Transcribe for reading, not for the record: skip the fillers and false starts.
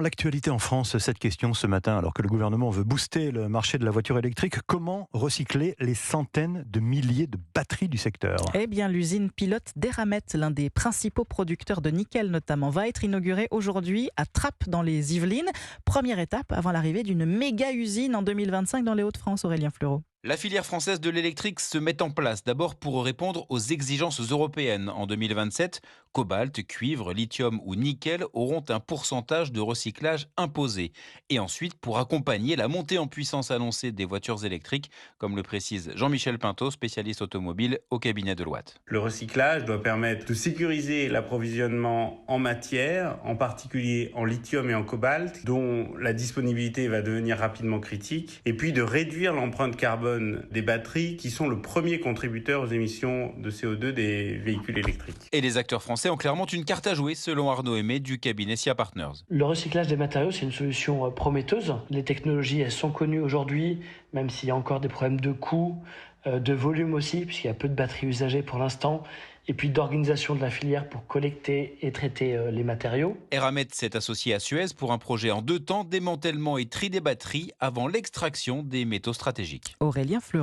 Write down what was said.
l'actualité en France, cette question ce matin, alors que le gouvernement veut booster le marché de la voiture électrique, comment recycler les centaines de milliers de batteries du secteur? Eh bien, l'usine pilote d'Eramet, l'un des principaux producteurs de nickel notamment, va être inaugurée aujourd'hui à Trappes dans les Yvelines. Première étape avant l'arrivée d'une méga usine en 2025 dans les Hauts-de-France, Aurélien Fleureau. La filière française de l'électrique se met en place d'abord pour répondre aux exigences européennes. En 2027, cobalt, cuivre, lithium ou nickel auront un pourcentage de recyclage imposé. Et ensuite pour accompagner la montée en puissance annoncée des voitures électriques, comme le précise Jean-Michel Pinto, spécialiste automobile au cabinet Deloitte. Le recyclage doit permettre de sécuriser l'approvisionnement en matière, en particulier en lithium et en cobalt, dont la disponibilité va devenir rapidement critique, et puis de réduire l'empreinte carbone des batteries qui sont le premier contributeur aux émissions de CO2 des véhicules électriques. Et les acteurs français ont clairement une carte à jouer, selon Arnaud Aimé du cabinet SIA Partners. Le recyclage des matériaux, c'est une solution prometteuse. Les technologies, elles sont connues aujourd'hui, même s'il y a encore des problèmes de coût, de volume aussi, puisqu'il y a peu de batteries usagées pour l'instant, et puis d'organisation de la filière pour collecter et traiter les matériaux. Eramet s'est associé à Suez pour un projet en 2 temps, démantèlement et tri des batteries avant l'extraction des métaux stratégiques. Aurélien Fleureau.